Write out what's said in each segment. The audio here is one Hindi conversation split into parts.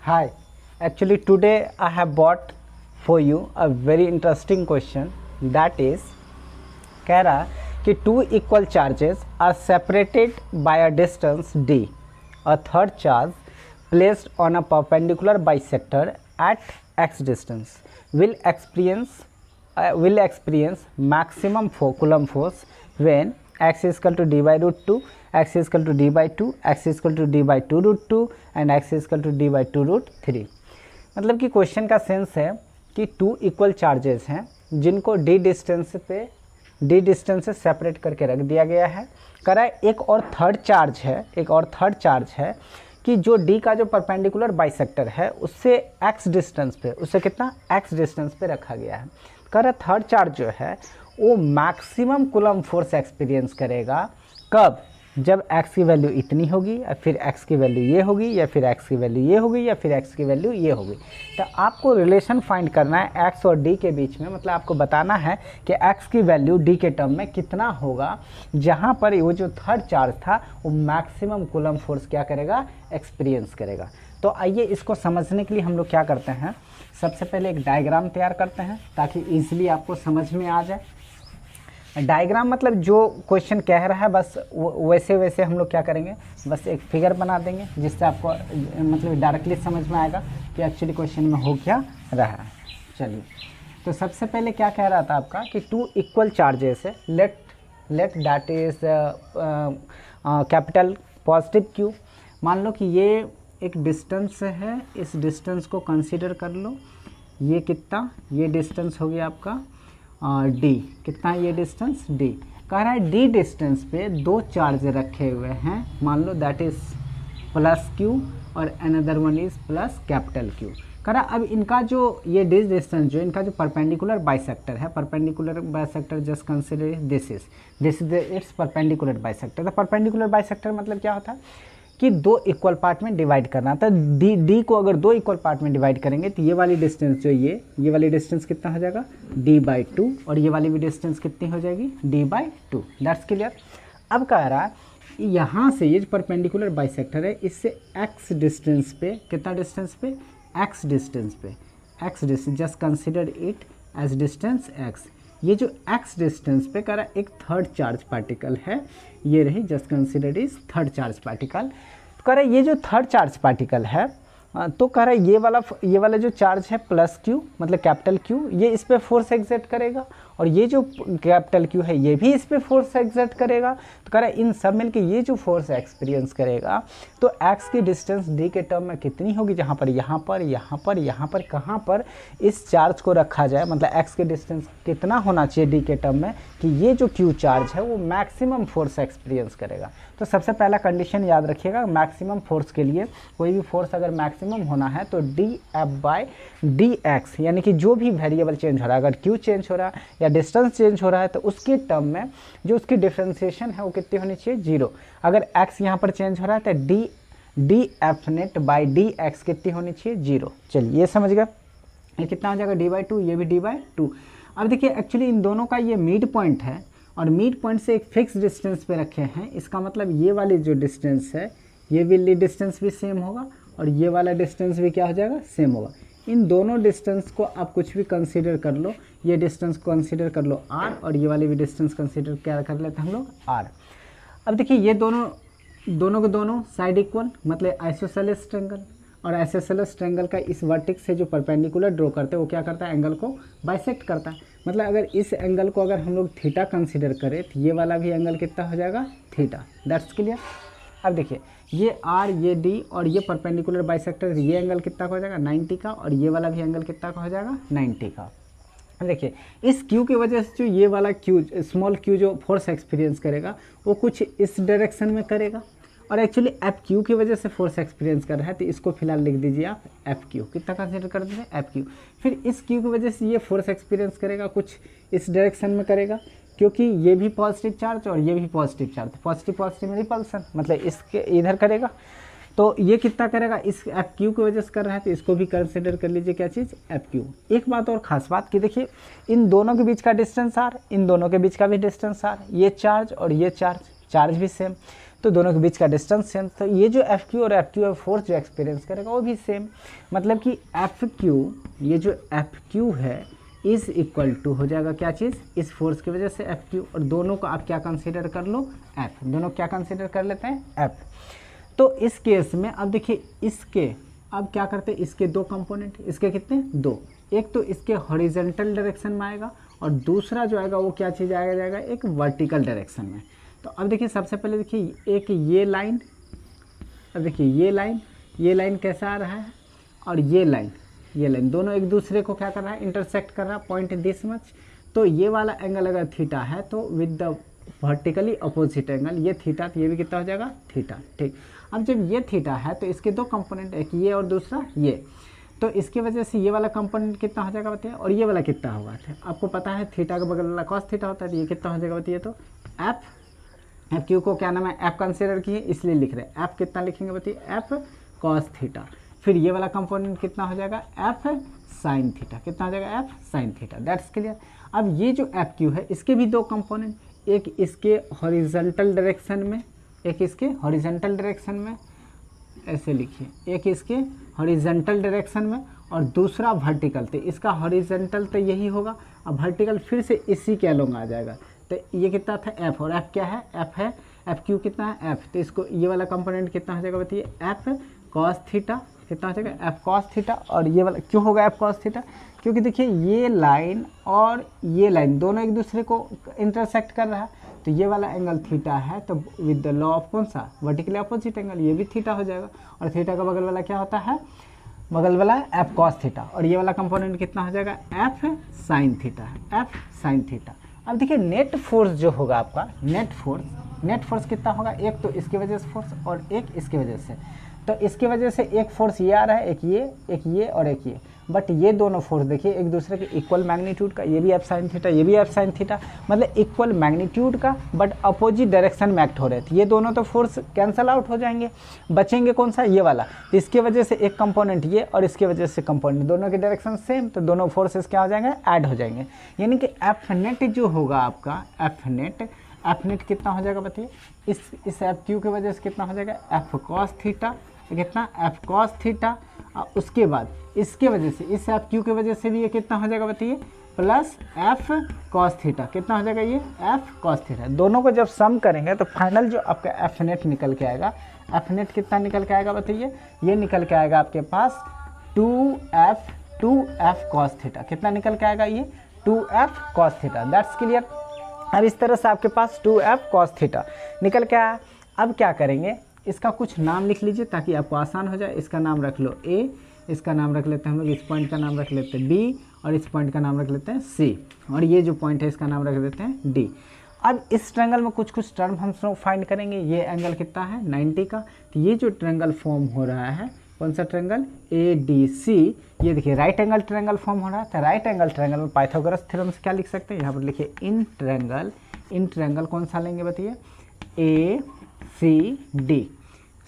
Hi, actually today I have brought for you a very interesting question, that is कह रहा कि two equal charges are separated by a distance d. A third charge placed on a perpendicular bisector at x distance will experience maximum Coulomb force when x is equal to d by root 2, x is equal to d by 2, x is equal to d by 2 root 2 and x is equal to d by 2 root 3। मतलब कि क्वेश्चन का सेंस है कि टू इक्वल चार्जेस हैं जिनको d डिस्टेंस से सेपरेट करके रख दिया गया है। करा एक और थर्ड चार्ज है कि जो d का जो परपेंडिकुलर बाइसेक्टर है उससे x डिस्टेंस पे x डिस्टेंस पे रखा गया है। करा थर्ड चार्ज जो है वो मैक्सिमम कूलम्ब फोर्स एक्सपीरियंस करेगा कब, जब x की वैल्यू इतनी होगी या फिर x की वैल्यू ये होगी या फिर x की वैल्यू ये होगी या फिर x की वैल्यू ये होगी। तो आपको रिलेशन फाइंड करना है x और d के बीच में, मतलब आपको बताना है कि x की वैल्यू d के टर्म में कितना होगा जहाँ पर वो जो थर्ड चार्ज था वो मैक्सिमम कूलम्ब फोर्स क्या करेगा, एक्सपीरियंस करेगा। तो आइए इसको समझने के लिए हम लोग क्या करते हैं, सबसे पहले एक डायग्राम तैयार करते हैं ताकि ईजिली आपको समझ में आ जाए। डायग्राम मतलब जो क्वेश्चन कह रहा है बस वैसे वैसे हम लोग क्या करेंगे, बस एक फिगर बना देंगे जिससे आपको मतलब डायरेक्टली समझ में आएगा कि एक्चुअली क्वेश्चन में हो क्या रहा है। चलिए, तो सबसे पहले क्या कह रहा था आपका कि टू इक्वल चार्जेस है, let that is capital positive Q. मान लो कि ये एक डिस्टेंस है, इस डिस्टेंस को कंसीडर कर लो। ये कितना, ये डिस्टेंस हो गया आपका d। कितना ये डिस्टेंस d। कह रहा है d डिस्टेंस पे दो चार्ज रखे हुए हैं, मान लो दैट इज प्लस q और another one is plus capital Q। कह रहा अब इनका जो ये डिस्टेंस जो इनका जो परपेंडिकुलर बाइसेक्टर है, perpendicular bisector just consider this is it's perpendicular bisector. तो परपेंडिकुलर बाइसेक्टर मतलब क्या होता है कि दो इक्वल पार्ट में डिवाइड करना था। डी को अगर दो इक्वल पार्ट में डिवाइड करेंगे तो ये वाली डिस्टेंस जो ये वाली डिस्टेंस कितना हो जाएगा, d बाई 2 और ये वाली भी डिस्टेंस कितनी हो जाएगी, d बाई 2। That's clear. अब कह रहा है यहाँ से ये जो परपेंडिकुलर बाइसेक्टर है इससे x डिस्टेंस पे, कितना डिस्टेंस पे, x distance just consider it as distance x। ये जो x डिस्टेंस पे कह रहा है एक थर्ड चार्ज पार्टिकल है, ये रही just consider is third charge particle. तो कह रहा है ये जो थर्ड चार्ज पार्टिकल है तो कह रहा है ये वाला जो चार्ज है प्लस q मतलब कैपिटल Q, ये इस पे फोर्स एक्सर्ट करेगा और ये जो कैपिटल Q है ये भी इस पे फोर्स एक्सर्ट करेगा। तो कह रहा है इन सब मिल के ये जो फोर्स एक्सपीरियंस करेगा तो x की डिस्टेंस d के टर्म में कितनी होगी, जहाँ पर यहाँ पर कहाँ पर इस चार्ज को रखा जाए, मतलब x की डिस्टेंस कितना होना चाहिए d के टर्म में कि ये जो q चार्ज है वो मैक्सिमम फोर्स एक्सपीरियंस करेगा। तो सबसे पहला कंडीशन याद रखिएगा, मैक्सिमम फोर्स के लिए कोई भी फोर्स अगर मैक्सिमम होना है तो dF बाई dx, यानी कि जो भी वेरिएबल चेंज हो रहा है, अगर q चेंज हो रहा है या डिस्टेंस चेंज हो रहा है तो उसके टर्म में जो उसकी डिफरेंशिएशन है वो कितनी होनी चाहिए, 0। अगर x यहाँ पर चेंज हो रहा है तो dF नेट बाई dx कितनी होनी चाहिए, 0। चलिए ये समझ गए, ये कितना हो जाएगा d बाई 2, ये भी d बाई 2। अब देखिए एक्चुअली इन दोनों का ये मिड पॉइंट है और मिड पॉइंट से एक फिक्स डिस्टेंस पे रखे हैं। इसका मतलब ये वाली जो डिस्टेंस है ये वाली डिस्टेंस भी सेम होगा और ये वाला डिस्टेंस भी क्या हो जाएगा, सेम होगा। इन दोनों डिस्टेंस को आप कुछ भी कंसीडर कर लो, ये डिस्टेंस कंसीडर कर लो r और ये वाली भी डिस्टेंस कंसीडर क्या कर लेते हैं हम लोग, r। अब देखिए ये दोनों के दोनों साइड इक्वल मतलब आइसोसेलेस ट्रायंगल, और आइसोसेलेस ट्रायंगल का इस वर्टेक्स से जो परपेंडिकुलर ड्रॉ करते हैं वो क्या करता है, एंगल को बाइसेक्ट करता है। मतलब अगर इस एंगल को अगर हम लोग थीटा कंसीडर करें तो ये वाला भी एंगल कितना हो जाएगा, थीटा। That's clear. अब देखिए ये r ये d और ये परपेंडिकुलर बाइसेक्टर, ये एंगल कितना का हो जाएगा, 90 का, और ये वाला भी एंगल कितना का हो जाएगा, 90 का। देखिए इस q की वजह से जो ये वाला q स्मॉल q जो फोर्स एक्सपीरियंस करेगा वो कुछ इस डायरेक्शन में करेगा और एक्चुअली एफ क्यू की वजह से फोर्स एक्सपीरियंस कर रहा है, तो इसको फिलहाल लिख दीजिए आप एफ क्यू। कितना कंसीडर कर दीजिए, एफ क्यू। फिर इस क्यू की वजह से ये फोर्स एक्सपीरियंस करेगा कुछ इस डायरेक्शन में करेगा, क्योंकि ये भी पॉजिटिव चार्ज और ये भी पॉजिटिव चार्ज, पॉजिटिव में रिपल्सन मतलब इसके इधर करेगा। तो ये कितना करेगा, इस एफ क्यू की वजह से कर रहा है तो इसको भी कंसिडर कर लीजिए क्या चीज़, एफ क्यू। एक बात और ख़ास बात कि देखिए इन दोनों के बीच का डिस्टेंस आर, इन दोनों के बीच का भी डिस्टेंस आर, ये चार्ज और ये चार्ज भी सेम। तो दोनों के बीच का डिस्टेंस सेम, तो ये जो एफ क्यू और एफ क्यू फोर्स जो एक्सपीरियंस करेगा वो भी सेम। मतलब कि एफ क्यू, ये जो एफ क्यू है इज़ इक्वल टू हो जाएगा क्या चीज़, इस फोर्स की वजह से एफ क्यू, और दोनों को आप क्या कंसीडर कर लो, एफ, दोनों क्या कंसीडर कर लेते हैं, एफ। तो इस केस में अब देखिए इसके, अब क्या करते हैं, इसके दो कंपोनेंट, इसके कितने, दो, एक तो इसके हॉरिजॉन्टल डायरेक्शन में आएगा और दूसरा जो आएगा वो क्या चीज़ जाएगा एक वर्टिकल डायरेक्शन में। तो अब देखिए सबसे पहले देखिए एक ये लाइन, अब देखिए ये लाइन कैसा आ रहा है, और ये लाइन दोनों एक दूसरे को क्या कर रहा है, इंटरसेक्ट कर रहा है पॉइंट दिस मच। तो ये वाला एंगल अगर थीटा है तो with the vertically opposite angle ये थीटा, तो ये भी कितना हो जाएगा, थीटा। ठीक, अब जब ये थीटा है तो इसके दो कंपोनेंट, एक ये और दूसरा ये, तो इसकी वजह से ये वाला कंपोनेंट कितना हो जाएगा बताइए, और ये वाला कितना होगा, आपको पता है थीटा का बगल वाला कॉस थीटा होता है, तो ये कितना हो जाएगा बताइए, तो एफ क्यू को क्या नाम है, एफ कंसीडर किए इसलिए लिख रहे हैं, एफ कितना लिखेंगे बताइए, एफ कॉस थीटा। फिर ये वाला कंपोनेंट कितना हो जाएगा, एफ साइन थीटा, कितना हो जाएगा, F sine theta. That's clear. अब ये जो एफ क्यू है इसके भी दो कंपोनेंट, एक इसके हॉरिजॉन्टल डायरेक्शन में, एक इसके हॉरिजॉन्टल डायरेक्शन में, ऐसे लिखिए, एक इसके हॉरिजॉन्टल डायरेक्शन में और दूसरा वर्टिकल। तो इसका हॉरिजॉन्टल तो यही होगा, अब वर्टिकल फिर से इसी के अलोंग आ जाएगा। तो ये कितना था, एफ, और एफ क्या है, एफ है, एफ क्यू कितना है, एफ। तो इसको ये वाला कंपोनेंट कितना हो जाएगा बताइए, एफ कॉस थीटा, कितना हो जाएगा, एफ कॉस थीटा। और ये वाला क्यों होगा एफ कॉस थीटा, क्योंकि देखिए ये लाइन और ये लाइन दोनों एक दूसरे को इंटरसेक्ट कर रहा है, तो ये वाला एंगल थीटा है, तो विद द लॉ ऑफ कौन सा, वर्टिकली अपोजिट एंगल, ये भी थीटा हो जाएगा। और थीटा का बगल वाला क्या होता है, बगल वाला एफ कॉस थीटा, और ये वाला कंपोनेंट कितना हो जाएगा, एफ साइन थीटा है, एफ साइन थीटा। अब देखिए नेट फोर्स जो होगा आपका, नेट फोर्स कितना होगा, एक तो इसकी वजह से फोर्स और एक इसकी वजह से। तो इसकी वजह से एक फोर्स ये आ रहा है, एक ये और एक ये, बट ये दोनों फोर्स देखिए एक दूसरे के इक्वल मैग्नीट्यूड का, ये भी एफ साइन थीटा, ये भी एफ साइन थीटा, मतलब इक्वल मैग्नीट्यूड का बट अपोजिट डायरेक्शन में एक्ट हो रहे थे। ये दोनों तो फोर्स कैंसल आउट हो जाएंगे, बचेंगे कौन सा, ये वाला। तो इसकी वजह से एक कंपोनेंट ये और इसकी वजह से कंपोनेंट, दोनों के डायरेक्शन सेम, तो दोनों फोर्सेस क्या हो जाएंगे, ऐड हो जाएंगे। यानी कि एफ नेट जो होगा आपका, एफ नेट कितना हो जाएगा बताइए, इस एफ क्यू की वजह से कितना हो जाएगा, एफ कॉस थीटा, कितना, एफ कॉस थीटा। उसके बाद इसके वजह से, इस एफ क्यू की वजह से भी ये कितना हो जाएगा बताइए, प्लस एफ कॉस थीटा, कितना हो जाएगा, ये एफ कॉस थीटा। दोनों को जब सम करेंगे तो फाइनल जो आपका एफ नेट निकल के आएगा, एफ नेट कितना निकल के आएगा बताइए, ये निकल के आएगा आपके पास 2f कॉस थीटा, कितना निकल के आएगा, ये 2f cos theta. That's clear. अब इस तरह से आपके पास 2f कॉस थीटा निकल के आया। अब क्या करेंगे, इसका कुछ नाम लिख लीजिए ताकि आपको आसान हो जाए। इसका नाम रख लो A, इसका नाम रख लेते हैं हम लोग, इस पॉइंट का नाम रख लेते हैं B, और इस पॉइंट का नाम रख लेते हैं C, और ये जो पॉइंट है इसका नाम रख देते हैं D। अब इस ट्रायंगल में कुछ टर्म हम फाइंड करेंगे। ये एंगल कितना है, 90 का। तो ये जो ट्रायंगल फॉर्म हो रहा है, कौन सा ट्रायंगल, ADC, ये देखिए राइट एंगल ट्रायंगल फॉर्म हो रहा है। तो राइट एंगल ट्रायंगल में पाइथागोरस थ्योरम से क्या लिख सकते हैं, यहाँ पर लिखिए इन ट्रायंगल कौन सा लेंगे बताइए, ACD,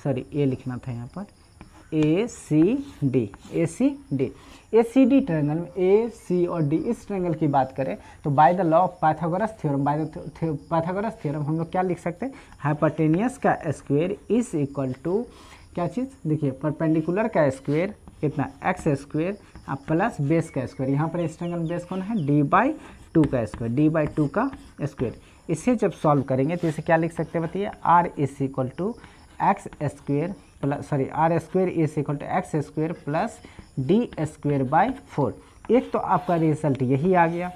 सॉरी ये लिखना था यहाँ पर, ACD ट्रायंगल में AC और D, इस ट्रायंगल की बात करें तो by the law of Pythagoras theorem हम लोग क्या लिख सकते हैं, हाइपोटेनियस का स्क्वायर इज इक्वल टू क्या चीज़, देखिए परपेंडिकुलर का स्क्वायर कितना, एक्स स्क्वायर प्लस बेस का स्क्वायर। यहाँ पर इस ट्रायंगल बेस कौन है, D/2 का स्क्वायर, D/2 का स्क्वायर। इसे जब सॉल्व करेंगे तो इसे क्या लिख सकते हैं बताइए, R is equal to X square plus, sorry R square is equal to X square plus D²/4। एक तो आपका रिजल्ट यही आ गया।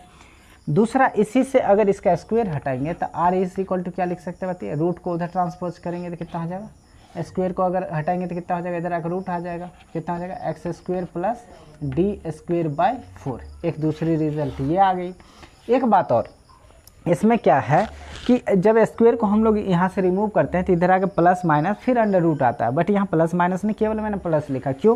दूसरा, इसी से अगर इसका स्क्वायर हटाएंगे तो R इज इक्वल टू क्या लिख सकते हैं बताइए, रूट को उधर ट्रांसपोज करेंगे तो कितना हो जाएगा, स्क्वायर को अगर हटाएंगे तो कितना हो जाएगा, इधर आकर रूट आ जाएगा, कितना हो जाएगा, एक्स स्क्वायर प्लस D²/4। एक दूसरी रिजल्ट ये आ गई। एक बात और, इसमें क्या है कि जब स्क्वायर को हम लोग यहाँ से रिमूव करते हैं तो इधर आके प्लस माइनस फिर अंडर रूट आता है, बट यहाँ प्लस माइनस नहीं, केवल मैंने प्लस लिखा। क्यों,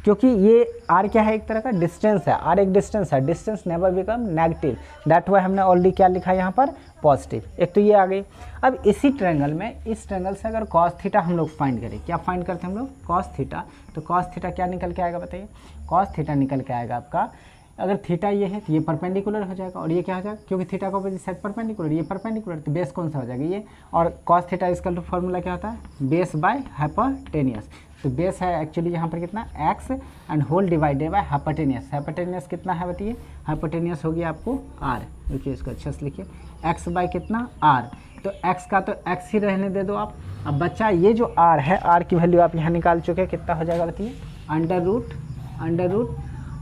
क्योंकि ये r क्या है, एक तरह का डिस्टेंस है, r एक डिस्टेंस है, distance never become negative, that why हमने ऑलरेडी क्या लिखा है यहाँ पर, पॉजिटिव। एक तो ये आ गई। अब इसी ट्रायंगल में, इस ट्रायंगल से अगर कॉस थीटा हम लोग फाइंड करें, क्या फाइंड करते हैं हम लोग, कॉस थीटा। तो कॉस थीटा क्या निकल के आएगा बताइए, कॉस थीटा निकल के आएगा आपका अगर थीटा ये है तो ये परपेंडिकुलर हो जाएगा और ये क्या हो जाएगा, क्योंकि थीटा का अपोजिट साइड परपेंडिकुलर, ये परपेंडिकुलर, तो बेस कौन सा हो जाएगा ये। और कॉस थीटा इसका फॉर्मूला क्या होता है, बेस बाय हाइपोटेनियस। तो बेस है एक्चुअली यहाँ पर कितना x and whole divided by hypotenuse. Hypotenuse कितना है बताइए, हाइपोटेनियस हो गया आपको r, देखिए इसको अच्छे से लिखिए, x बाय कितना r, तो x का तो x ही रहने दे दो आप। अब बच्चा ये जो r है, r की वैल्यू आप यहाँ निकाल चुके हैं, कितना हो जाएगा बताइए,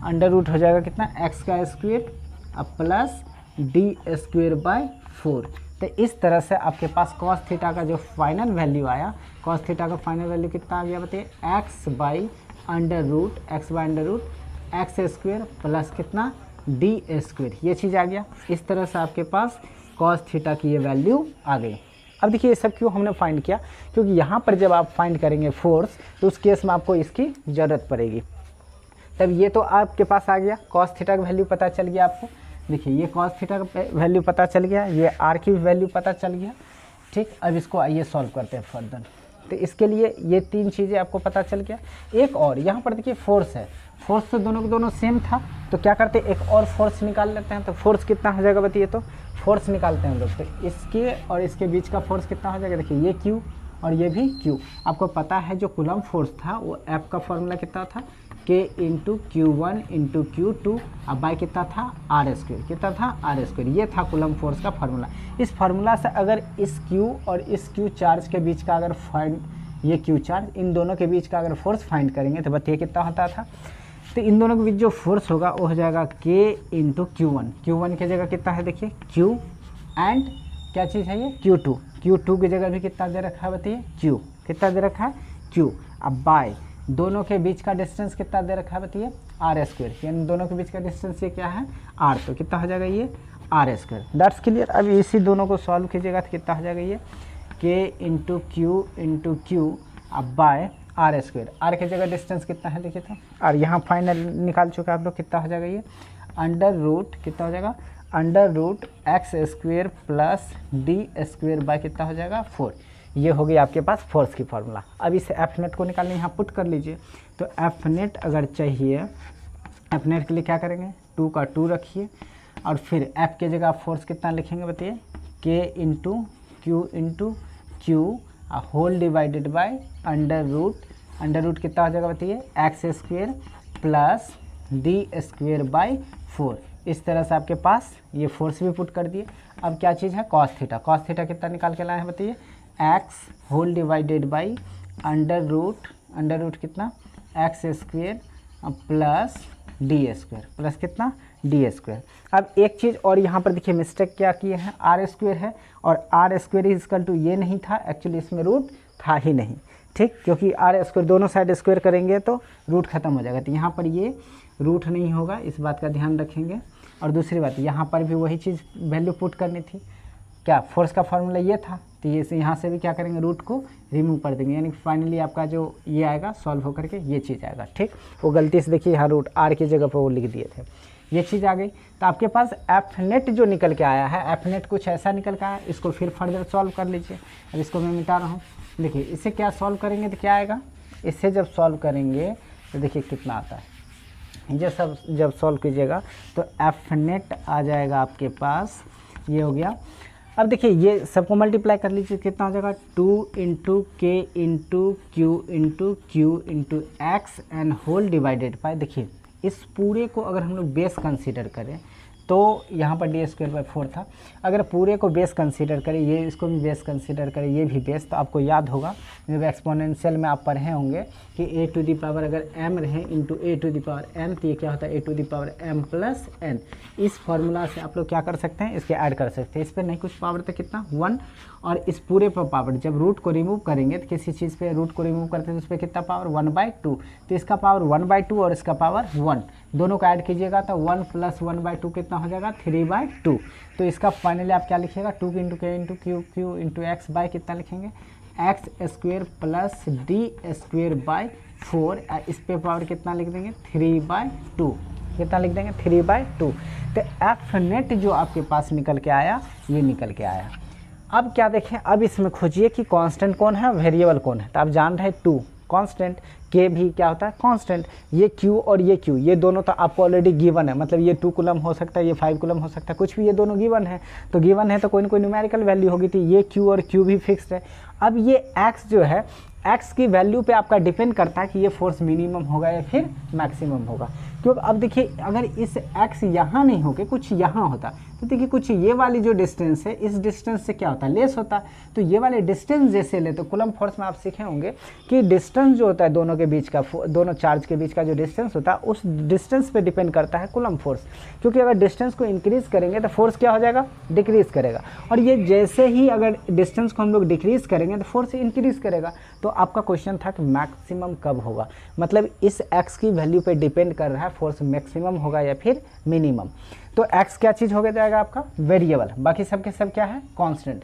अंडर रूट हो जाएगा कितना, x का स्क्वायर अब प्लस डी स्क्वायर बाय 4। तो इस तरह से आपके पास कॉस थीटा का जो फाइनल वैल्यू आया, कॉस थीटा का फाइनल वैल्यू कितना आ गया बताइए, x by under root X square plus कितना डी स्क्वायर, ये चीज़ आ गया। इस तरह से आपके पास कॉस थीटा की ये वैल्यू आ गई। अब देखिए ये सब क्यों हमने फाइंड किया, क्योंकि यहाँ पर जब आप फाइंड करेंगे फोर्स तो उस केस में आपको इसकी ज़रूरत पड़ेगी। तब ये तो आपके पास आ गया, कॉस थीटा का वैल्यू पता चल गया आपको, देखिए ये कॉस थीटा का वैल्यू पता चल गया, ये आर की वैल्यू पता चल गया। ठीक, अब इसको आइए सॉल्व करते हैं फर्दर। तो इसके लिए ये तीन चीज़ें आपको पता चल गया। एक और यहाँ पर देखिए फोर्स है, फोर्स तो दोनों के दोनों सेम था, तो क्या करते हैं एक और फोर्स निकाल लेते हैं। तो फोर्स कितना हो जाएगा बताइए, तो फोर्स निकालते हैं हम लोग। तो इसके और इसके बीच का फोर्स कितना हो जाएगा, देखिए ये Q और ये भी Q। आपको पता है जो कूलम फोर्स था वो F का फॉर्मूला कितना था, K into Q1 into Q2 अब बाई कितना था R स्क्वायर, कितना था R स्क्वायर, ये था कूलम फोर्स का फार्मूला। इस फार्मूला से अगर इस Q और इस Q चार्ज के बीच का अगर फाइंड, ये Q चार्ज इन दोनों के बीच का अगर फोर्स फाइंड करेंगे तो बताइए कितना होता था। तो इन दोनों के बीच जो फोर्स होगा वो हो जाएगा K इंटू Q1 की जगह कितना है देखिए Q एंड क्या चीज़ है ये Q2 की जगह भी कितना दे रखा है बताइए Q, कितना दे रखा है Q। अब बाय दोनों के बीच का डिस्टेंस कितना दे रखा है बताइए R स्क्वायर, यानी दोनों के बीच का डिस्टेंस ये क्या है R, तो कितना हो जाएगा ये R स्क्वायर। That's clear. अब इसी दोनों को सॉल्व कीजिएगा तो कितना हो जाएगा ये K इंटू Q अब बाय R स्क्वायर, R की जगह डिस्टेंस कितना है देखिए तो, और यहाँ फाइनल निकाल चुका आप लोग, कितना हो जाएगा ये अंडर रूट, कितना हो जाएगा under root X square plus D square by कितना हो जाएगा 4। ये हो गई आपके पास फोर्स की फार्मूला। अब इस एफ नेट को निकालने यहाँ पुट कर लीजिए। तो एफ नेट अगर चाहिए, एफ नेट के लिए क्या करेंगे 2 का 2 रखिए और फिर एफ की जगह आप फोर्स कितना लिखेंगे बताइए के into Q whole divided by under root कितना हो जाएगा बताइए X square plus D square by 4। इस तरह से आपके पास ये फोर्स भी पुट कर दिए। अब क्या चीज़ है कॉस थीटा कितना निकाल के लाए हैं बताइए X whole divided by under root कितना X square plus D square plus कितना डी स्क्वायर। अब एक चीज़ और यहाँ पर देखिए मिस्टेक क्या किए हैं, आर स्क्वायर है और आर स्क्वायर इक्वल टू ये नहीं था, एक्चुअली इसमें रूट था ही नहीं। ठीक, क्योंकि आर स्क्वायर दोनों साइड स्क्वायर करेंगे तो रूट खत्म हो जाएगा, तो यहाँ पर ये रूट नहीं होगा, इस बात का ध्यान रखेंगे। और दूसरी बात यहाँ पर भी वही चीज़ वैल्यू पुट करनी थी, क्या फोर्स का फॉर्मूला ये था, तो ये से यहाँ से भी क्या करेंगे रूट को रिमूव कर देंगे, यानी फाइनली आपका जो ये आएगा सॉल्व होकर के ये चीज़ आएगा। ठीक, वो गलती से देखिए यहाँ रूट आर की जगह पर वो लिख दिए थे, ये चीज़ आ गई। तो आपके पास एफ नेट जो निकल के आया है, एफ नेट कुछ ऐसा निकल के आया, इसको फिर फर्दर सॉल्व कर लीजिए। अब इसको मैं मिटा रहा हूँ, देखिए इससे क्या सॉल्व करेंगे तो क्या आएगा, इससे जब सॉल्व करेंगे तो देखिए कितना आता है, ये सब जब सॉल्व कीजिएगा तो एफ नेट आ जाएगा आपके पास, ये हो गया। अब देखिए ये सबको मल्टीप्लाई कर लीजिए, कितना हो जाएगा 2 into K into Q into X and whole divided by, देखिए इस पूरे को अगर हम लोग बेस कंसीडर करें तो यहाँ पर डी स्क्वायर बाई 4 था, अगर पूरे को बेस कंसीडर करें, ये इसको भी बेस कंसीडर करें, ये भी बेस, तो आपको याद होगा जब एक्सपोनेंशियल में आप पढ़े होंगे कि ए टू दी पावर अगर m रहे into A to the power n, तो ये क्या होता है A to the power m plus n। इस फार्मूला से आप लोग क्या कर सकते हैं, इसके ऐड कर सकते हैं, इस पर नहीं कुछ पावर तो कितना 1, और इस पूरे पर पावर, जब रूट को रिमूव करेंगे तो किसी चीज़ पे रूट को रिमूव करते हैं तो उस पर कितना पावर 1/2, तो इसका पावर 1/2 और इसका पावर 1, दोनों का ऐड कीजिएगा तो 1 प्लस 1/2 कितना हो जाएगा 3/2। तो इसका फाइनली आप क्या लिखिएगा 2 into K into Q into x by कितना लिखेंगे x square plus D square by 4, इस पे पावर कितना लिख देंगे 3/2, कितना लिख देंगे 3/2। तो एफ नेट जो आपके पास निकल के आया, ये निकल के आया। अब क्या देखें, अब इसमें खोजिए कि कांस्टेंट कौन है वेरिएबल कौन है। तो आप जान रहे 2 कांस्टेंट, के भी क्या होता है कांस्टेंट। ये क्यू और ये क्यू ये दोनों तो आपको ऑलरेडी गिवन है, मतलब ये 2 कूलम हो सकता है, ये 5 कूलम हो सकता है, कुछ भी, ये दोनों गिवन है। तो गिवन है तो कोई ना कोई न्यूमेरिकल वैल्यू होगी, तो ये क्यू और क्यू भी फिक्स्ड है। अब ये एक्स जो है, एक्स की वैल्यू पे आपका डिपेंड करता है कि ये फोर्स मिनिमम होगा या फिर मैक्सिमम होगा। क्योंकि अब देखिए अगर इस एक्स यहाँ नहीं होके कुछ यहाँ होता तो देखिए कुछ ये वाली जो डिस्टेंस है इस डिस्टेंस से क्या होता है लेस होता। तो ये वाले डिस्टेंस जैसे ले तो कूलम फोर्स में आप सीखे होंगे कि डिस्टेंस जो होता है दोनों के बीच का, दोनों चार्ज के बीच का जो डिस्टेंस होता है उस डिस्टेंस पे डिपेंड करता है कूलम फोर्स। क्योंकि अगर डिस्टेंस को इंक्रीज करेंगे तो फोर्स क्या हो जाएगा डिक्रीज करेगा, और ये जैसे ही अगर डिस्टेंस को हम लोग डिक्रीज करेंगे तो फोर्स इंक्रीज करेगा। तो आपका क्वेश्चन था कि मैक्सिमम कब होगा, मतलब इस एक्स की वैल्यू पे डिपेंड कर रहा है फोर्स मैक्सिमम होगा या फिर मिनिमम। तो x क्या चीज़ हो जाएगा आपका वेरिएबल, बाकी सब के सब क्या है कांस्टेंट।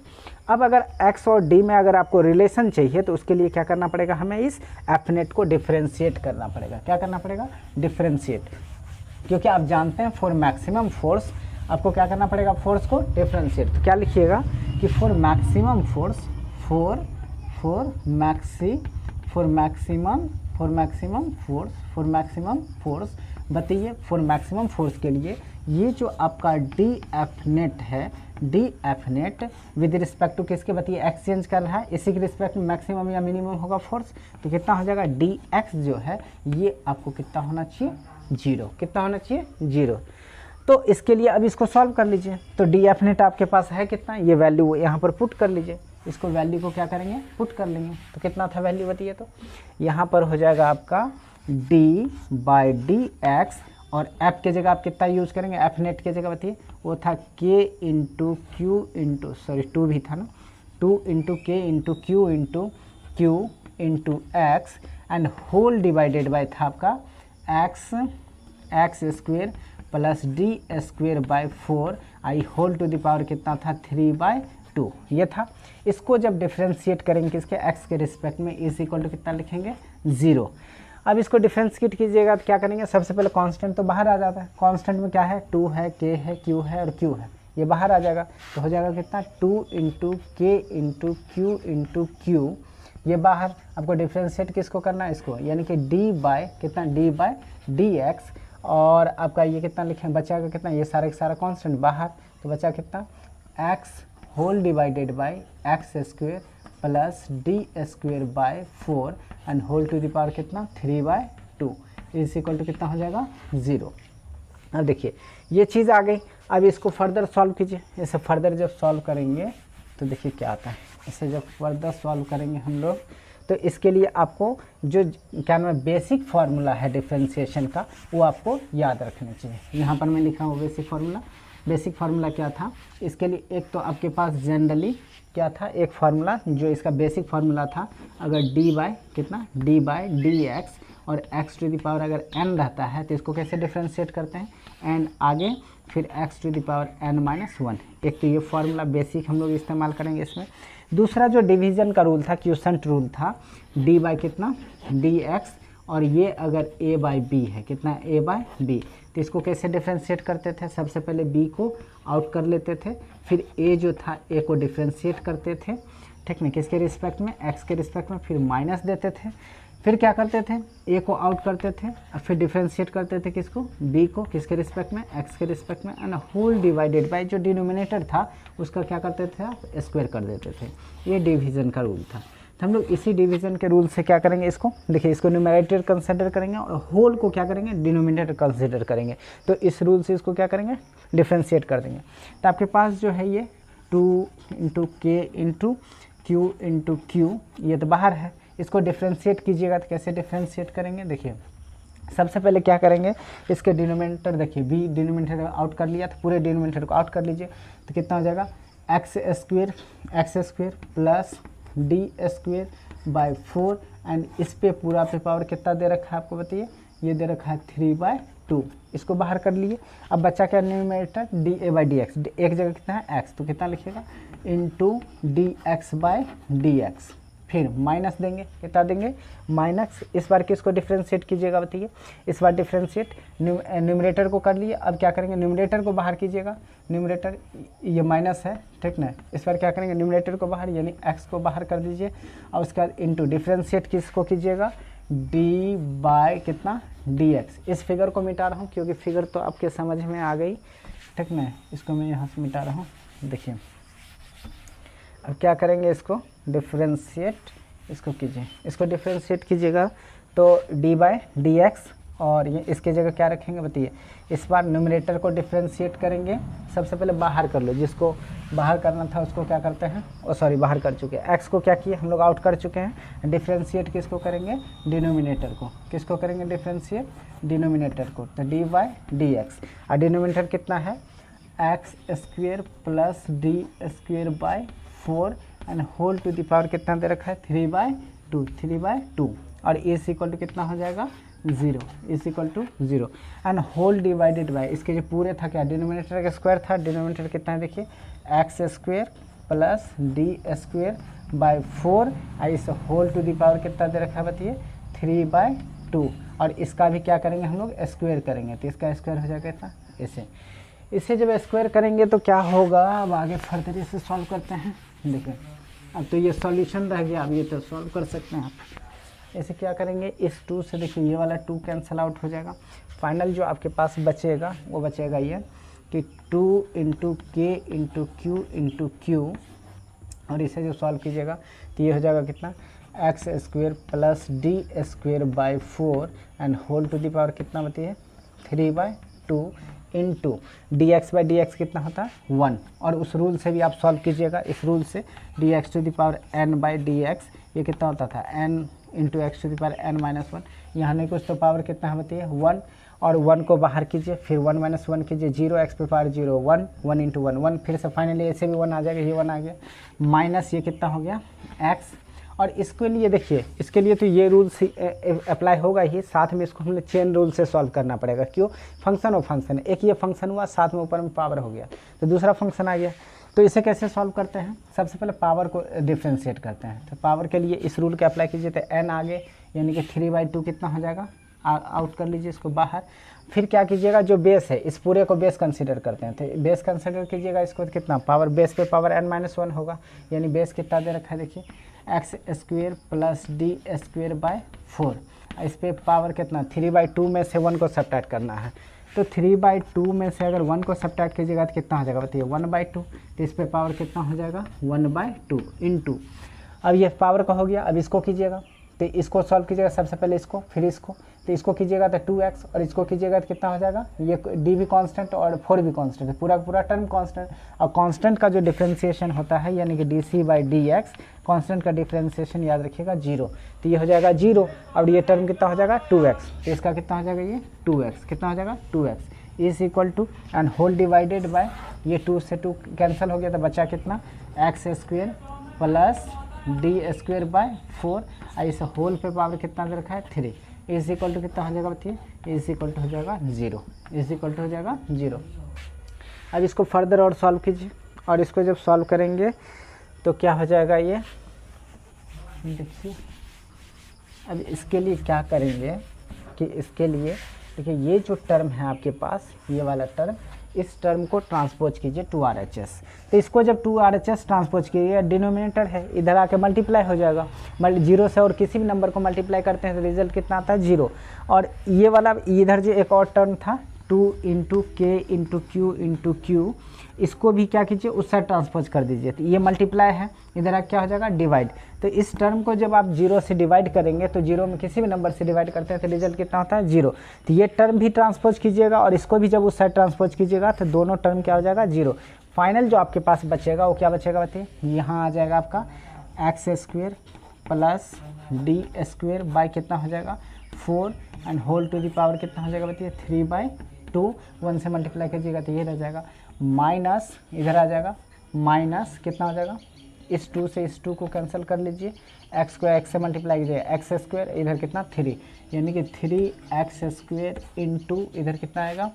अब अगर x और d में अगर आपको रिलेशन चाहिए तो उसके लिए क्या करना पड़ेगा, हमें इस एफ नेट को डिफ्रेंशिएट करना पड़ेगा। क्या करना पड़ेगा डिफ्रेंशिएट, क्योंकि आप जानते हैं फॉर मैक्सिमम फोर्स आपको क्या करना पड़ेगा फोर्स को डिफ्रेंशिएट। तो क्या लिखिएगा कि for maximum force, for maximum force बताइए, फॉर मैक्सिमम फोर्स के लिए ये जो आपका डी एफ नेट है, D F net with respect to किसके बताइए एक्स चेंज कर रहा है, इसी के रिस्पेक्ट में मैक्सिमम या मिनिमम होगा फोर्स। तो कितना हो जाएगा डी एक्स जो है ये आपको कितना होना चाहिए 0, कितना होना चाहिए 0। तो इसके लिए अब इसको सॉल्व कर लीजिए। तो डी एफ नेट आपके पास है कितना, ये वैल्यू यहाँ पर पुट कर लीजिए, इसको वैल्यू को क्या करेंगे पुट कर लेंगे। तो कितना था वैल्यू बताइए, तो यहाँ पर हो जाएगा आपका d बाई डी एक्स, और f के जगह आप कितना यूज़ करेंगे, एफ नेट के जगह बताइए, वो था k into Q into, sorry 2 भी था ना, 2 into K into Q into X and whole divided by था आपका x square plus D square by 4 आई होल टू द पावर कितना था 3/2 ये था। इसको जब डिफ्रेंशिएट करेंगे किसके एक्स के रिस्पेक्ट में इज इक्वल टू कितना लिखेंगे 0। अब इसको डिफ्रेंशिएट कीजिएगा तो क्या करेंगे, सबसे पहले कांस्टेंट तो बाहर आ जाता है, कांस्टेंट में क्या है 2 है, k है, q है और q है, ये बाहर आ जाएगा। तो हो जाएगा कितना 2 इंटू के इंटू क्यू ये बाहर। आपको डिफ्रेंशिएट किसको करना है इसको, यानी कि d बाय कितना d बाय डी एक्स, और आपका ये कितना लिखें बचाएगा कितना, ये सारा सारा कांस्टेंट बाहर, तो बचा कितना x whole divided by X square plus D square by 4 and whole to the power कितना 3/2 इज इक्वल टू कितना हो जाएगा 0। अब देखिए ये चीज़ आ गई। अब इसको फर्दर सॉल्व कीजिए, इसे फर्दर जब सॉल्व करेंगे तो देखिए क्या आता है। इसे जब फर्दर सॉल्व करेंगे हम लोग तो इसके लिए आपको जो क्या नाम है बेसिक फार्मूला है डिफ्रेंशिएशन का वो आपको याद रखना चाहिए। यहाँ पर मैं लिखा हूँ बेसिक फार्मूला। बेसिक फार्मूला क्या था इसके लिए, एक तो आपके पास जनरली क्या था एक फार्मूला जो इसका बेसिक फार्मूला था, अगर d बाय कितना d बाय डी एक्स और x टू द पावर अगर n रहता है तो इसको कैसे डिफ्रेंशिएट करते हैं n आगे फिर x to the power n-1। एक तो ये फार्मूला बेसिक हम लोग इस्तेमाल करेंगे इसमें। दूसरा जो डिवीज़न का रूल था क्यूसेंट रूल था d बाय कितना dx, और ये अगर a बाई बी है कितना a बाय बी, तो इसको कैसे डिफ्रेंशिएट करते थे, सबसे पहले b को आउट कर लेते थे, फिर a जो था a को डिफ्रेंशिएट करते थे, ठीक ना, किसके रिस्पेक्ट में x के रिस्पेक्ट में, फिर माइनस देते थे, फिर क्या करते थे a को आउट करते थे और फिर डिफ्रेंशिएट करते थे किसको b को, किसके रिस्पेक्ट में x के रिस्पेक्ट में, एंड होल डिवाइडेड बाय जो डिनोमिनेटर था उसका क्या करते थे आप स्क्वायर कर देते थे। ये डिवीज़न का रूल था। तो हम लोग इसी डिवीज़न के रूल से क्या करेंगे इसको, देखिए इसको न्यूमरेटर कंसिडर करेंगे और होल को क्या करेंगे डिनोमिनेटर कंसिडर करेंगे। तो इस रूल से इसको क्या करेंगे डिफ्रेंशिएट कर देंगे। तो आपके पास जो है ये 2 इंटू के इंटू क्यू ये तो बाहर है, इसको डिफ्रेंशिएट कीजिएगा तो कैसे डिफ्रेंशिएट करेंगे, देखिए सबसे पहले क्या करेंगे इसके डिनोमिनेटर देखिए b डिनोमिनेटर आउट कर लिया, तो पूरे डिनोमिनेटर को आउट कर लीजिए तो कितना हो जाएगा x square plus D square by 4 and इस पे पूरा पे पावर कितना दे रखा है आपको बताइए, ये दे रखा है 3/2। इसको बाहर कर लिए। अब बच्चा क्या numerator D A by d x, एक जगह कितना है एक्स, तो कितना लिखिएगा into d x by d x, फिर माइनस देंगे, कितना देंगे माइनस। इस बार किसको डिफ्रेंशिएट कीजिएगा बताइए, इस बार डिफ्रेंशिएट न्यूमरेटर को कर लिए। अब क्या करेंगे न्यूमरेटर को बाहर कीजिएगा, न्यूमरेटर ये माइनस है ठीक ना, इस बार क्या करेंगे न्यूमरेटर को बाहर यानी x को बाहर कर दीजिए और उसके बाद इंटू डिफ्रेंशिएट किसको कीजिएगा डी बाय कितना डी एक्स। इस फिगर को मिटा रहा हूँ क्योंकि फिगर तो आपके समझ में आ गई, ठीक ना। इसको मैं यहाँ से मिटा रहा हूँ। देखिए अब क्या करेंगे, इसको डिफ्रेंशिएट इसको कीजिए, इसको डिफ्रेंशिएट कीजिएगा तो डी बाय डी एक्स, और ये इसके जगह क्या रखेंगे बताइए। इस बार न्यूमरेटर को डिफ्रेंशिएट करेंगे, सबसे पहले बाहर कर लो, जिसको बाहर करना था उसको क्या करते हैं, ओ सॉरी बाहर कर चुके हैं, एक्स को क्या किए हम लोग आउट कर चुके हैं। डिफ्रेंशिएट किसको करेंगे, डिनोमिनेटर को, किसको करेंगे डिफ्रेंशिएट, डिनोमिनेटर को, तो डी बाय डी एक्स, और डिनोमिनेटर कितना है X square plus D square by 4 and whole to the power कितना दे रखा है 3/2, और इज इक्वल टू कितना हो जाएगा 0, is equal to 0 and whole divided by, इसके जो पूरे था क्या डिनोमिनेटर का स्क्वायर था, डिनोमिनेटर कितना है देखिए x square plus D square by 4, और इस होल टू द पावर कितना दे रखा है बताइए 3/2, और इसका भी क्या करेंगे हम लोग स्क्वायर करेंगे, तो इसका स्क्वायर हो जाएगा इतना। इसे जब स्क्वायर करेंगे तो क्या होगा, अब आगे फर्दर इसे सॉल्व करते हैं। देखिए अब तो ये सॉल्यूशन रह गया, अब ये तो सॉल्व कर सकते हैं आप। ऐसे क्या करेंगे, इस 2 से देखिए ये वाला 2 कैंसिल आउट हो जाएगा, फाइनल जो आपके पास बचेगा वो बचेगा ये कि 2 इंटू के इंटू क्यू, और इसे जो सॉल्व कीजिएगा तो ये हो जाएगा कितना x square plus D square by 4 and whole to the power कितना बताइए 3/2 into d x by d x कितना होता है 1, और उस रूल से भी आप सॉल्व कीजिएगा, इस रूल से d x to the power n by d x ये कितना होता था n into x to the power n-1, यहाँ नहीं कुछ तो पावर कितना है बताइए 1, और 1 को बाहर कीजिए, फिर 1 - 1 कीजिए, 0 एक्स पे पावर 0 1 1 इंटू 1 1, फिर से फाइनली ऐसे भी 1 आ जाएगा, ये 1 आ गया, माइनस ये कितना हो गया x, और इसके लिए देखिए इसके लिए तो ये रूल अप्लाई होगा ही, साथ में इसको हमें चेन रूल से सॉल्व करना पड़ेगा। क्यों, फंक्शन और फंक्शन, एक ये फंक्शन हुआ साथ में ऊपर में पावर हो गया तो दूसरा फंक्शन आ गया, तो इसे कैसे सॉल्व करते हैं, सबसे पहले पावर को डिफ्रेंशिएट करते हैं। तो पावर के लिए इस रूल के अप्लाई कीजिए, तो n आगे यानी कि 3/2 कितना हो जाएगा, आउट कर लीजिए इसको बाहर, फिर क्या कीजिएगा जो बेस है इस पूरे को बेस कंसीडर करते हैं, तो बेस कंसीडर कीजिएगा इसको, तो कितना पावर बेस पे पावर n-1 होगा, यानी बेस कितना दे रखा है देखिए x square plus D square by 4, इस पे पावर कितना 3/2 में से 1 को सब्ट्रैक्ट करना है, तो 3/2 में से अगर 1 को सब्ट्रैक्ट कीजिएगा तो कितना हो जाएगा बताइए 1/2, तो इस पे पावर कितना हो जाएगा 1/2 इंटू, अब ये पावर का हो गया, अब इसको कीजिएगा, तो इसको सॉल्व कीजिएगा सबसे पहले इसको, फिर इसको, तो इसको कीजिएगा तो 2x, और इसको कीजिएगा तो कितना हो जाएगा, ये d भी कांस्टेंट और 4 भी कांस्टेंट है, पूरा पूरा टर्म कांस्टेंट, और कांस्टेंट का जो डिफरेंशिएशन होता है यानी कि dc बाई dx, कांस्टेंट का डिफरेंशिएशन याद रखिएगा 0, तो ये हो जाएगा 0, और ये टर्म कितना हो जाएगा 2x, तो इसका कितना हो जाएगा ये 2x, कितना हो जाएगा 2x is equal to and whole divided by, ये 2 से 2 कैंसिल हो गया तो बचा कितना x square plus D square by 4, और इस होल पे पावर कितना दे रखा है 3, इज इक्वल टू कितना हो जाएगा बताइए, इज इक्वल टू हो जाएगा 0, इज इक्वल टू हो जाएगा 0। अब इसको फर्दर और सॉल्व कीजिए, और इसको जब सॉल्व करेंगे तो क्या हो जाएगा ये देखिए। अब इसके लिए क्या करेंगे कि इसके लिए देखिए ये जो टर्म है आपके पास ये वाला टर्म, इस टर्म को ट्रांसपोज कीजिए 2RHS, तो इसको जब 2RHS ट्रांसपोज कीजिए, डिनोमिनेटर है इधर आके मल्टीप्लाई हो जाएगा, 0 से और किसी भी नंबर को मल्टीप्लाई करते हैं तो रिजल्ट कितना आता है 0, और ये वाला इधर जो एक और टर्म था 2 इंटू के इंटू क्यू, इसको भी क्या कीजिए उस साइड ट्रांसपोज कर दीजिए, तो ये मल्टीप्लाई है, इधर आ क्या हो जाएगा डिवाइड, तो इस टर्म को जब आप 0 से डिवाइड करेंगे तो 0 में किसी भी नंबर से डिवाइड करते हैं तो रिजल्ट कितना होता है 0, तो ये टर्म भी ट्रांसपोज कीजिएगा और इसको भी जब उस साइड ट्रांसपोज कीजिएगा तो दोनों टर्म क्या हो जाएगा 0। फाइनल जो आपके पास बचेगा वो क्या बचेगा बताइए, यहाँ आ जाएगा आपका x square plus D square by कितना हो जाएगा 4 and whole to the power कितना हो जाएगा बताइए 3/2, 1 से मल्टीप्लाई कीजिएगा तो ये रह जाएगा, माइनस इधर आ जाएगा माइनस कितना हो जाएगा, इस 2 से इस 2 को कैंसिल कर लीजिए, एक्स को एक्स से मल्टीप्लाई कीजिए एक्स स्क्वेयर, इधर कितना 3, यानी कि 3x स्क्वेयर इंटू इधर कितना आएगा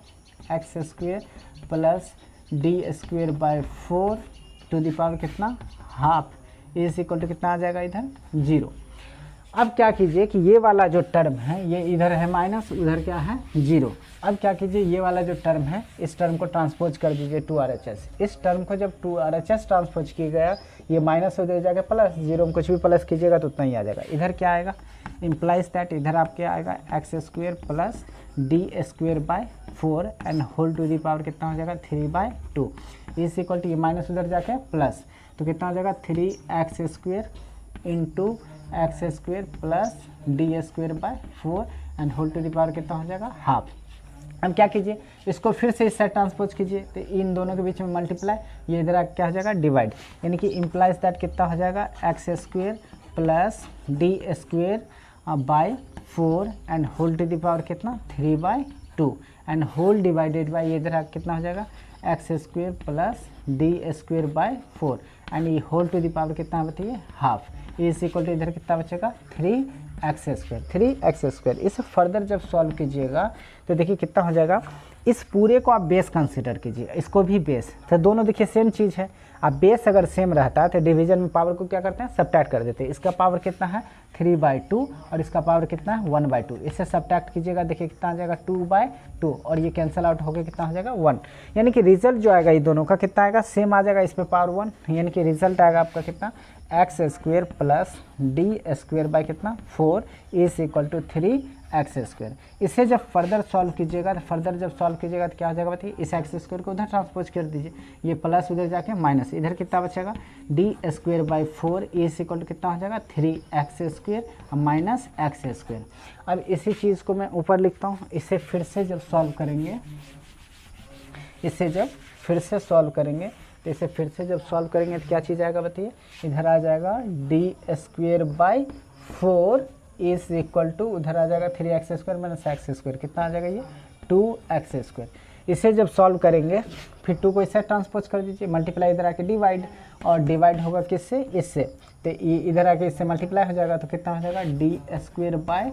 x square plus D square by 4 to the power कितना हाफ, इज इक्वल टू कितना आ जाएगा इधर 0। अब क्या कीजिए कि ये वाला जो टर्म है ये इधर है माइनस, उधर क्या है 0। अब क्या कीजिए ये वाला जो टर्म है इस टर्म को ट्रांसपोज कर दीजिए 2RHS, इस टर्म को जब 2RHS ट्रांसपोज किया गया ये माइनस हो जाएगा प्लस, 0 में कुछ भी प्लस कीजिएगा तो उतना ही आ जाएगा, इधर क्या आएगा इम्प्लाइज दैट इधर आपके आएगा x square plus D square by 4 and whole to the power कितना हो जाएगा 3/2 इज इक्वल टू ये माइनस उधर जाके प्लस, तो कितना हो जाएगा 3x square into x square plus D square by 4 and whole to the power कितना हो जाएगा हाफ। अब क्या कीजिए, इसको फिर से इससे ट्रांसपोज कीजिए, तो इन दोनों के बीच में मल्टीप्लाई, ये इधर क्या हो जाएगा डिवाइड, यानी कि इम्प्लाइज दैट कितना हो जाएगा x square plus D square by 4 and whole to the power कितना 3/2 एंड होल डिवाइडेड बाय ये इधर कितना हो जाएगा x square plus D square by 4 and ये होल टू दी पावर कितना बताइए हाफ इज इक्वल टू इधर कितना बचेगा 3x स्क्वायर। इसे फर्दर जब सॉल्व कीजिएगा तो देखिए कितना हो जाएगा, इस पूरे को आप बेस कंसीडर कीजिए, इसको भी बेस, तो दोनों देखिए सेम चीज़ है। अब बेस अगर सेम रहता है तो डिवीजन में पावर को क्या करते हैं सब्ट्रैक्ट कर देते हैं। इसका पावर कितना है 3/2 और इसका पावर कितना है 1/2, इसे सब्ट्रैक्ट कीजिएगा देखिए कितना आ जाएगा 2/2 और ये कैंसिल आउट होकर कितना हो जाएगा 1, यानी कि रिजल्ट जो आएगा ये दोनों का कितना आएगा सेम आ जाएगा, इस पर पावर 1, यानी कि रिजल्ट आएगा आपका कितना x square plus D square bye कितना 4 is equal to 3x square. इसे जब फर्दर सॉल्व कीजिएगा तो क्या हो जाएगा बताइए, इस एक्स स्क्वेयर को उधर ट्रांसपोज कर दीजिए, ये प्लस उधर जाके माइनस, इधर कितना बचेगा d square by 4 is equal to कितना हो जाएगा 3x square minus x square. अब इसी चीज़ को मैं ऊपर लिखता हूँ, इसे फिर से जब सॉल्व करेंगे तो क्या चीज़ आएगा बताइए, इधर आ जाएगा d square by 4 is equal to उधर आ जाएगा 3x square minus x square, कितना आ जाएगा ये 2x स्क्वायर। इसे जब सॉल्व करेंगे फिर 2 को इससे ट्रांसपोज कर दीजिए, मल्टीप्लाई इधर आके डिवाइड, और डिवाइड होगा किससे इससे, तो ये इधर आके इससे मल्टीप्लाई हो जाएगा तो कितना हो जाएगा डी स्क्वेयर बाय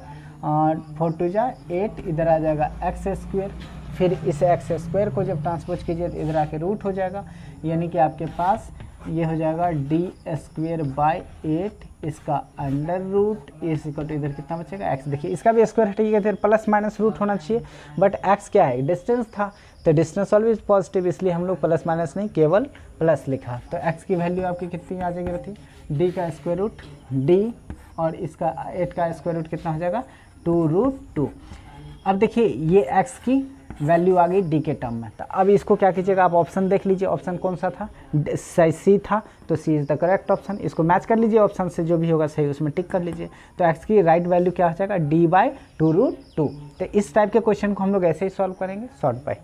4 2 जा 8, इधर आ जाएगा एक्स स्क्वेयर, फिर इस एक्स स्क्वायर को जब ट्रांसपोज कीजिए तो इधर आके रूट हो जाएगा, यानी कि आपके पास ये हो जाएगा डी स्क्वेयर बाय 8 इसका under root is equal to इधर कितना बचेगा एक्स। देखिए इसका भी स्क्वायर हटेगा, इधर प्लस माइनस रूट होना चाहिए, बट एक्स क्या है डिस्टेंस था, तो डिस्टेंस ऑलवेज पॉजिटिव, इसलिए हम लोग प्लस माइनस नहीं केवल प्लस लिखा। तो एक्स की वैल्यू आपकी कितनी आ जाएगी बताइए, डी का स्क्वायर रूट डी और इसका 8 का स्क्वायर रूट कितना हो जाएगा 2√2। अब देखिए ये एक्स की वैल्यू आ गई डी के टर्म में, तो अब इसको क्या कीजिएगा आप ऑप्शन देख लीजिए, ऑप्शन कौन सा था सी था, तो सी इज़ द करेक्ट ऑप्शन, इसको मैच कर लीजिए ऑप्शन से, जो भी होगा सही उसमें टिक कर लीजिए। तो एक्स की राइट वैल्यू क्या हो जाएगा d/2√2। तो इस टाइप के क्वेश्चन को हम लोग ऐसे ही सॉल्व करेंगे शॉर्ट बाय।